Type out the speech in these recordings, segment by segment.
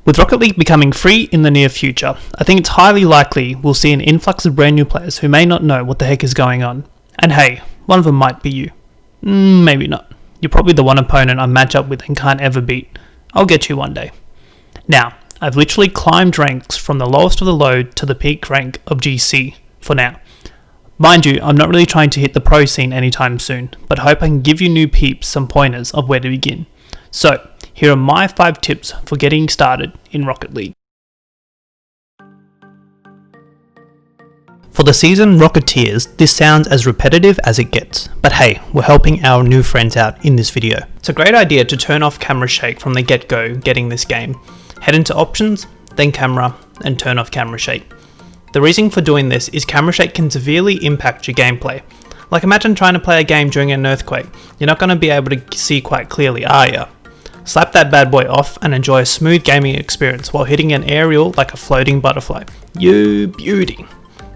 With Rocket League becoming free in the near future, I think it's highly likely we'll see an influx of brand new players who may not know what the heck is going on. And hey, one of them might be you. Maybe not. You're probably the one opponent I match up with and can't ever beat. I'll get you one day. Now, I've literally climbed ranks from the lowest of the low to the peak rank of GC for now. Mind you, I'm not really trying to hit the pro scene anytime soon, but hope I can give you new peeps some pointers of where to begin. So, here are my 5 tips for getting started in Rocket League. For the seasoned Rocketeers, this sounds as repetitive as it gets, but hey, we're helping our new friends out in this video. It's a great idea to turn off camera shake from the get-go getting this game. Head into options, then camera, and turn off camera shake. The reason for doing this is camera shake can severely impact your gameplay. Like imagine trying to play a game during an earthquake, you're not going to be able to see quite clearly, are ya? Slap that bad boy off and enjoy a smooth gaming experience while hitting an aerial like a floating butterfly. You beauty.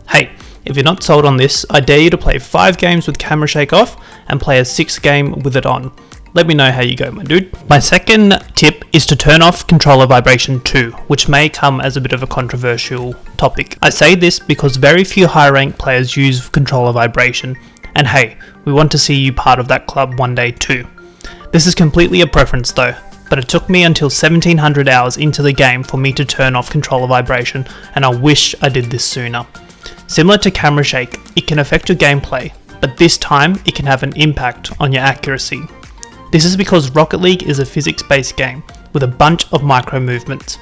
Hey, if you're not sold on this, I dare you to play 5 games with camera shake off and play a 6th game with it on. Let me know how you go, my dude. My second tip is to turn off controller vibration too, which may come as a bit of a controversial topic. I say this because very few high rank players use controller vibration, and hey, we want to see you part of that club one day too. This is completely a preference though, but it took me until 1700 hours into the game for me to turn off controller vibration, and I wish I did this sooner. Similar to camera shake, it can affect your gameplay, but this time it can have an impact on your accuracy. This is because Rocket League is a physics-based game with a bunch of micro movements.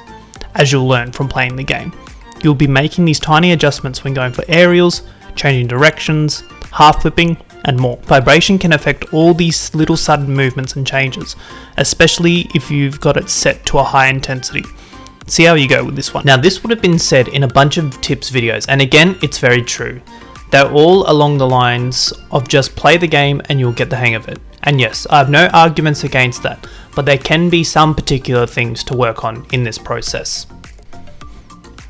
As you'll learn from playing the game, you'll be making these tiny adjustments when going for aerials, changing directions, half flipping, and more. Vibration can affect all these little sudden movements and changes, especially if you've got it set to a high intensity. See how you go with this one. Now this would have been said in a bunch of tips videos, and again, it's very true. They're all along the lines of just play the game and you'll get the hang of it. And yes, I have no arguments against that, but there can be some particular things to work on in this process.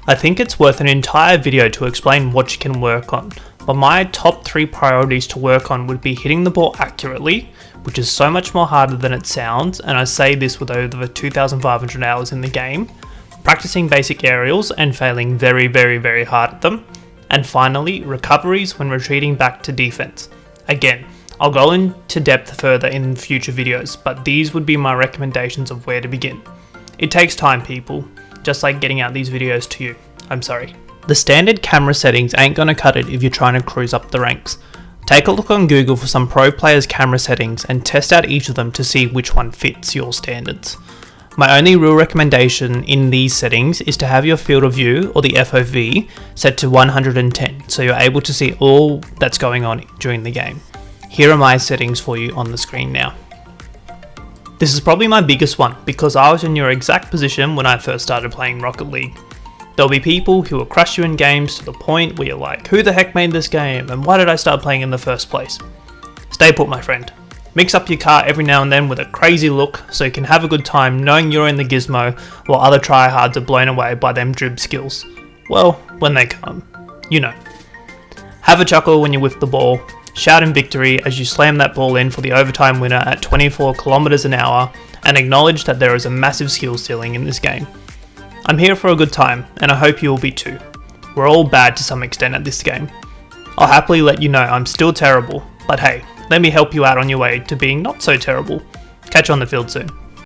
I think it's worth an entire video to explain what you can work on, but my top 3 priorities to work on would be hitting the ball accurately, which is so much more harder than it sounds, and I say this with over 2,500 hours in the game, practicing basic aerials and failing very hard at them, and finally, recoveries when retreating back to defense. Again, I'll go into depth further in future videos, but these would be my recommendations of where to begin. It takes time, people, just like getting out these videos to you. I'm sorry. The standard camera settings ain't gonna cut it if you're trying to cruise up the ranks. Take a look on Google for some pro players' camera settings and test out each of them to see which one fits your standards. My only real recommendation in these settings is to have your field of view, or the FOV, set to 110 so you're able to see all that's going on during the game. Here are my settings for you on the screen now. This is probably my biggest one because I was in your exact position when I first started playing Rocket League. There'll be people who will crush you in games to the point where you're like, who the heck made this game and why did I start playing in the first place? Stay put, my friend. Mix up your car every now and then with a crazy look so you can have a good time knowing you're in the gizmo while other tryhards are blown away by them drib skills. Well, when they come, you know. Have a chuckle when you whiff the ball, shout in victory as you slam that ball in for the overtime winner at 24 kilometers an hour, and acknowledge that there is a massive skill ceiling in this game. I'm here for a good time, and I hope you will be too. We're all bad to some extent at this game. I'll happily let you know I'm still terrible, but hey, let me help you out on your way to being not so terrible. Catch you on the field soon.